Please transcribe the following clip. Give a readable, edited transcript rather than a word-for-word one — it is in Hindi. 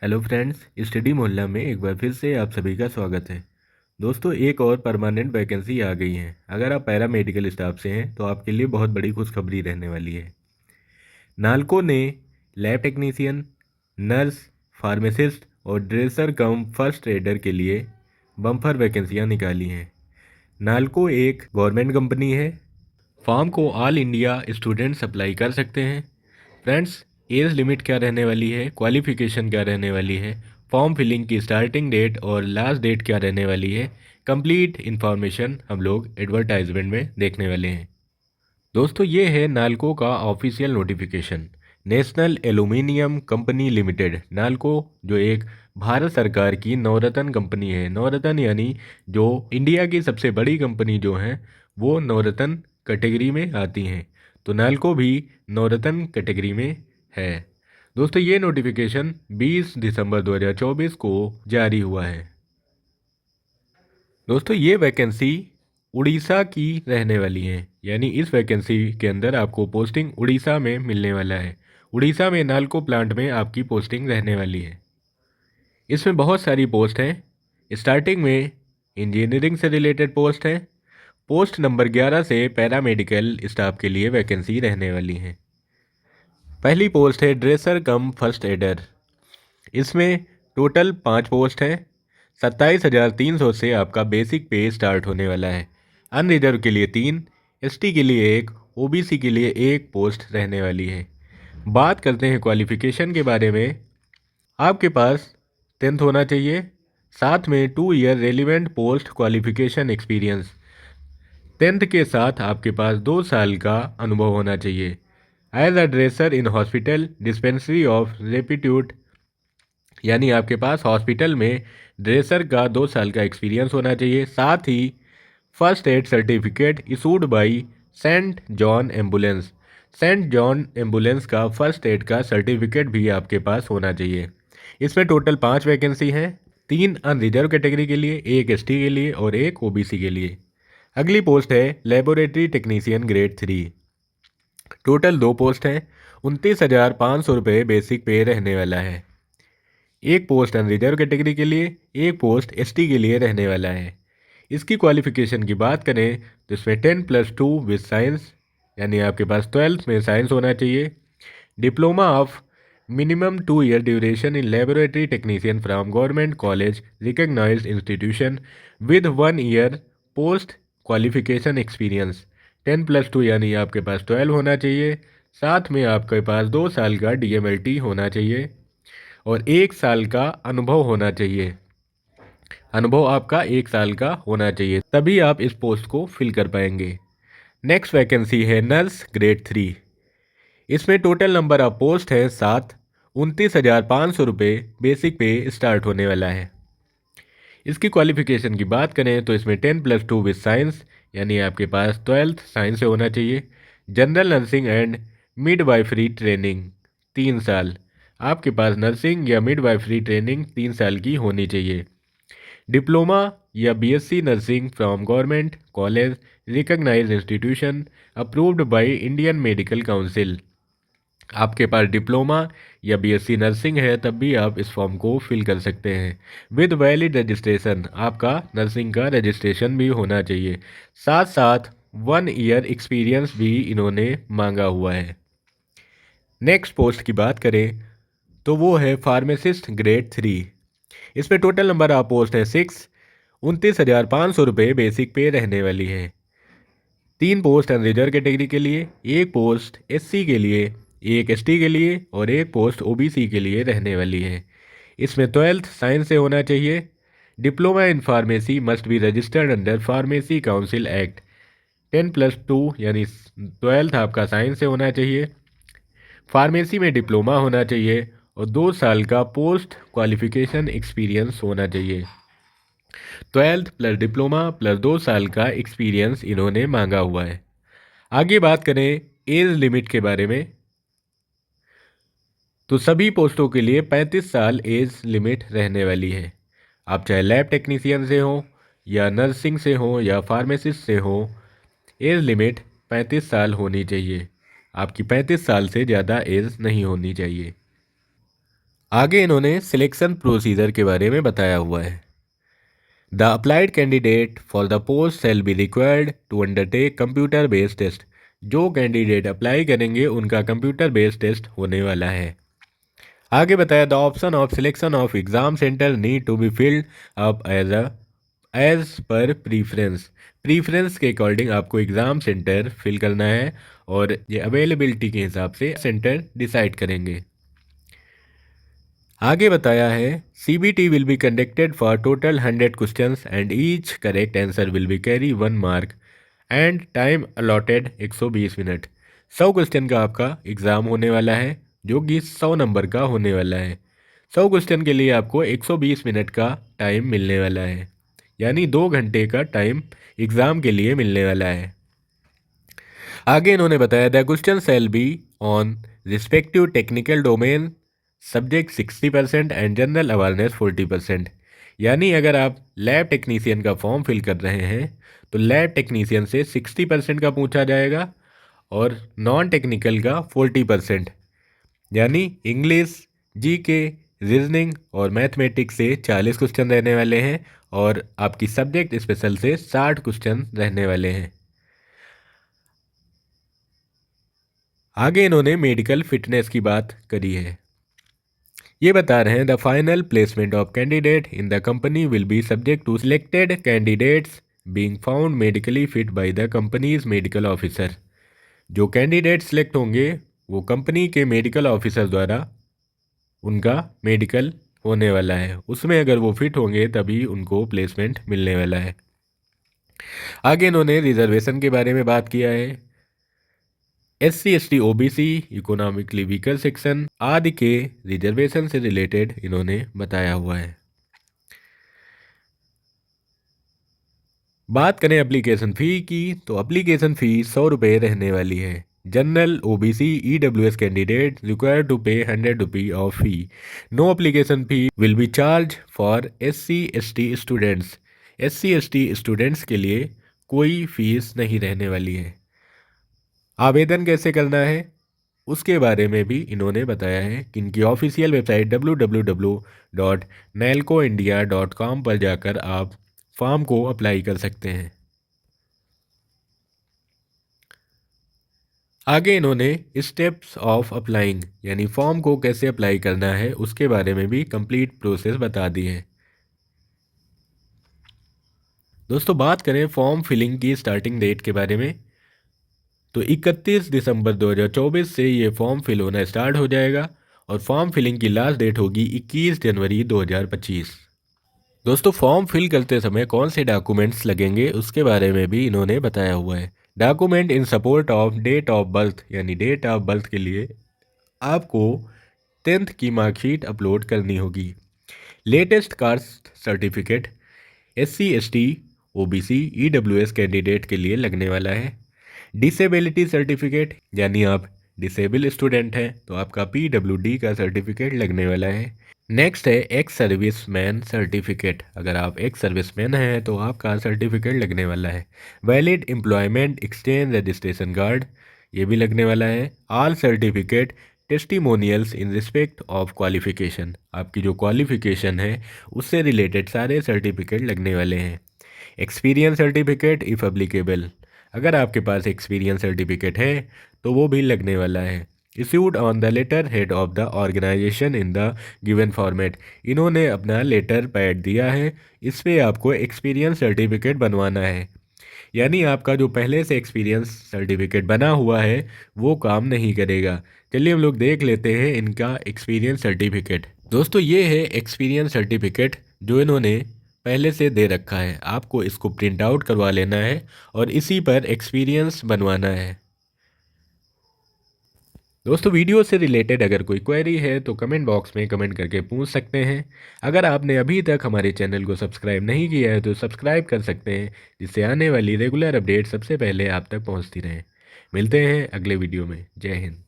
हेलो फ्रेंड्स, स्टडी मोहल्ला में एक बार फिर से आप सभी का स्वागत है। दोस्तों, एक और परमानेंट वैकेंसी आ गई है। अगर आप पैरा मेडिकल स्टाफ से हैं तो आपके लिए बहुत बड़ी खुशखबरी रहने वाली है। नालको ने लैब टेक्नीशियन, नर्स, फार्मासिस्ट और ड्रेसर कम फर्स्ट एडर के लिए बम्पर वैकेंसियां निकाली हैं। नालको एक गवर्नमेंट कंपनी है। फॉर्म को ऑल इंडिया स्टूडेंट्स अप्लाई कर सकते हैं। फ्रेंड्स, एज लिमिट क्या रहने वाली है, क्वालिफिकेशन क्या रहने वाली है, फॉर्म फिलिंग की स्टार्टिंग डेट और लास्ट डेट क्या रहने वाली है, कंप्लीट इन्फॉर्मेशन हम लोग एडवर्टाइजमेंट में देखने वाले हैं। दोस्तों, ये है नालको का official notification. National aluminium company limited, NALCO जो एक भारत सरकार की नवरत्न कंपनी है। नवरत्न यानी जो इंडिया की सबसे बड़ी कंपनी जो है वो नवरत्न कैटेगरी में आती हैं। तो नालको भी नवरत्न कैटेगरी में है। दोस्तों, ये नोटिफिकेशन 20 दिसंबर 2024 को जारी हुआ है। दोस्तों, ये वैकेंसी उड़ीसा की रहने वाली है, यानी इस वैकेंसी के अंदर आपको पोस्टिंग उड़ीसा में मिलने वाला है। उड़ीसा में नालको प्लांट में आपकी पोस्टिंग रहने वाली है। इसमें बहुत सारी पोस्ट हैं। स्टार्टिंग में इंजीनियरिंग से रिलेटेड पोस्ट है। पोस्ट नंबर 11 से पैरामेडिकल स्टाफ के लिए वैकेंसी रहने वाली है। पहली पोस्ट है ड्रेसर कम फर्स्ट एडर। इसमें टोटल 5 पोस्ट हैं। 27,300 से आपका बेसिक पे स्टार्ट होने वाला है। अनरिजर्व के लिए 3, एसटी के लिए 1, ओबीसी के लिए 1 पोस्ट रहने वाली है। बात करते हैं क्वालिफिकेशन के बारे में। आपके पास 10th होना चाहिए, साथ में 2 year relevant post qualification experience. 10th के साथ आपके पास 2 साल का अनुभव होना चाहिए। As a dresser in hospital dispensary of repute, यानी आपके पास हॉस्पिटल में ड्रेसर का 2 साल का एक्सपीरियंस होना चाहिए। साथ ही first aid certificate issued by Saint John ambulance. Saint John ambulance का फर्स्ट एड का सर्टिफिकेट भी आपके पास होना चाहिए। इसमें टोटल 5 वैकेंसी हैं। 3 अनरिजर्व कैटेगरी के लिए, 1 एसटी के लिए और 1 ओबीसी के लिए। अगली पोस्ट है laboratory technician grade 3। Total 2 post हैं। 29,500 रुपये बेसिक पे रहने वाला है। एक पोस्ट अनरिजर्व कैटेगरी के लिए, एक पोस्ट एसटी के लिए रहने वाला है। इसकी क्वालिफिकेशन की बात करें तो इसमें 10+2 विद साइंस, यानी आपके पास 12th में साइंस होना चाहिए। Diploma of minimum 2 year duration in laboratory technician from government college recognised institution with 1 year post qualification experience. 10+2 यानी आपके पास 12 होना चाहिए। साथ में आपके पास 2 साल का डीएमएलटी होना चाहिए और 1 साल का अनुभव होना चाहिए। अनुभव आपका 1 साल का होना चाहिए, तभी आप इस पोस्ट को फिल कर पाएंगे। नेक्स्ट वैकेंसी है नर्स ग्रेड 3। इसमें टोटल नंबर ऑफ पोस्ट है 7। 29,500 रुपये बेसिक पे स्टार्ट होने वाला है। इसकी क्वालिफिकेशन की बात करें तो इसमें 10+2 विद साइंस, यानी आपके पास 12th साइंस से होना चाहिए। General nursing and midwifery training 3 साल। आपके पास नर्सिंग या मिडवाइफरी ट्रेनिंग 3 साल की होनी चाहिए। डिप्लोमा या BSc nursing from government college recognised institution approved by Indian medical council. आपके पास डिप्लोमा या बीएससी नर्सिंग है तब भी आप इस फॉर्म को फिल कर सकते हैं। विद वैलिड रजिस्ट्रेशन, आपका नर्सिंग का रजिस्ट्रेशन भी होना चाहिए। साथ साथ 1 ईयर एक्सपीरियंस भी इन्होंने मांगा हुआ है। नेक्स्ट पोस्ट की बात करें तो वो है फार्मासिस्ट ग्रेड 3। इसमें टोटल नंबर ऑफ पोस्ट है 6। 29,500 रुपये बेसिक पे रहने वाली है। 3 पोस्ट अनरिजर्व कैटेगरी के लिए, 1 पोस्ट एससी के लिए, 1 एसटी के लिए और 1 पोस्ट ओबीसी के लिए रहने वाली है। इसमें 12th साइंस से होना चाहिए। Diploma in pharmacy must be registered under pharmacy council act. 10+2 यानी 12th आपका साइंस से होना चाहिए। फार्मेसी में डिप्लोमा होना चाहिए और 2 साल का पोस्ट क्वालिफिकेशन एक्सपीरियंस होना चाहिए। 12th प्लस डिप्लोमा प्लस 2 साल का एक्सपीरियंस इन्होंने मांगा हुआ है। आगे बात करें एज लिमिट के बारे में तो सभी पोस्टों के लिए 35 साल एज लिमिट रहने वाली है। आप चाहे लैब टेक्नीशियन से हो या नर्सिंग से हो या फार्मासिस्ट से हो, एज लिमिट 35 साल होनी चाहिए। आपकी 35 साल से ज़्यादा एज नहीं होनी चाहिए। आगे इन्होंने सिलेक्शन प्रोसीजर के बारे में बताया हुआ है। The applied candidate for the post shall be required to undertake computer based test. जो कैंडिडेट अप्लाई करेंगे उनका कंप्यूटर बेस्ड टेस्ट होने वाला है। आगे बताया the option of selection of exam centre need to be filled up as per preference. Preference के अकॉर्डिंग आपको एग्ज़ाम सेंटर फिल करना है और ये अवेलेबिलिटी के हिसाब से सेंटर डिसाइड करेंगे। आगे बताया है CBT will be conducted for total 100 questions and each correct answer will be carry 1 mark and time allotted 120 minute. 100 question का आपका एग्ज़ाम होने वाला है जो कि 100 नंबर का होने वाला है। 100 क्वेश्चन के लिए आपको 120 मिनट का टाइम मिलने वाला है, यानी 2 घंटे का टाइम एग्ज़ाम के लिए मिलने वाला है। आगे इन्होंने बताया the question shall be on respective technical domain subject 60% and general awareness 40%। यानी अगर आप लैब टेक्नीशियन का फॉर्म फिल कर रहे हैं तो लैब टेक्नीशियन से 60% का पूछा जाएगा और नॉन टेक्निकल का 40%, यानी इंग्लिश, जीके, रीजनिंग और मैथमेटिक्स से 40 क्वेश्चन रहने वाले हैं और आपकी सब्जेक्ट स्पेशल से 60 क्वेश्चन रहने वाले हैं। आगे इन्होंने मेडिकल फिटनेस की बात करी है। ये बता रहे हैं the final placement of candidate in the company will be subject to selected candidates being found medically fit by the company's medical officer. जो कैंडिडेट सिलेक्ट होंगे वो कंपनी के मेडिकल ऑफिसर द्वारा उनका मेडिकल होने वाला है, उसमें अगर वो फिट होंगे तभी उनको प्लेसमेंट मिलने वाला है। आगे इन्होंने रिजर्वेशन के बारे में बात किया है। SC ST OBC economically weaker section आदि के रिजर्वेशन से रिलेटेड इन्होंने बताया हुआ है। बात करें एप्लीकेशन फ़ी की तो एप्लीकेशन फ़ी 100 रुपये रहने वाली है। General OBC EWS candidate require to pay 100 rupee of fee. No application fee will be charge for SC ST students. SC ST students के लिए कोई फीस नहीं रहने वाली है। आवेदन कैसे करना है उसके बारे में भी इन्होंने बताया है कि इनकी ऑफिशियल वेबसाइट www.nalcoindia.com पर जाकर आप फॉर्म को अप्लाई कर सकते हैं। आगे इन्होंने स्टेप्स ऑफ अप्लाइंग यानी फॉर्म को कैसे अप्लाई करना है उसके बारे में भी कंप्लीट प्रोसेस बता दी है। दोस्तों बात करें फॉर्म फिलिंग की स्टार्टिंग डेट के बारे में तो 31 दिसंबर 2024 से ये फॉर्म फिल होना स्टार्ट हो जाएगा और फॉर्म फिलिंग की लास्ट डेट होगी 21 जनवरी 2025। दोस्तों फॉर्म फिल करते समय कौन से डॉक्यूमेंट्स लगेंगे उसके बारे में भी इन्होंने बताया हुआ है। Document in support of date of birth यानी डेट ऑफ बर्थ के लिए आपको 10th की मार्कशीट अपलोड करनी होगी। Latest caste certificate SC ST OBC EWS candidate के लिए लगने वाला है। डिसेबिलिटी सर्टिफिकेट यानी आप डिसेबल स्टूडेंट हैं तो आपका PWD का सर्टिफिकेट लगने वाला है। नेक्स्ट है एक्स सर्विसमैन सर्टिफिकेट। अगर आप एक्स सर्विसमैन हैं तो आपका सर्टिफिकेट लगने वाला है। Valid employment exchange registration card ये भी लगने वाला है। All certificate testimonials in respect of qualification आपकी जो क्वालिफिकेशन है उससे रिलेटेड सारे सर्टिफिकेट लगने वाले हैं। एक्सपीरियंस सर्टिफिकेट इफ़ एप्लीकेबल अगर आपके पास एक्सपीरियंस सर्टिफिकेट है तो वो भी लगने वाला है। Issued on the letter head of the organisation in the given format इन्होंने अपना लेटर पैड दिया है, इस पर आपको एक्सपीरियंस सर्टिफिकेट बनवाना है। यानी आपका जो पहले से एक्सपीरियंस सर्टिफिकेट बना हुआ है वो काम नहीं करेगा। चलिए हम लोग देख लेते हैं इनका एक्सपीरियंस सर्टिफिकेट। दोस्तों ये है एक्सपीरियंस सर्टिफिकेट जो इन्होंने पहले से दे रखा है। आपको इसको प्रिंट आउट करवा लेना है और इसी पर एक्सपीरियंस बनवाना है। दोस्तों वीडियो से रिलेटेड अगर कोई क्वेरी है तो कमेंट बॉक्स में कमेंट करके पूछ सकते हैं। अगर आपने अभी तक हमारे चैनल को सब्सक्राइब नहीं किया है तो सब्सक्राइब कर सकते हैं जिससे आने वाली रेगुलर अपडेट सबसे पहले आप तक पहुंचती रहें। मिलते हैं अगले वीडियो में। जय हिंद।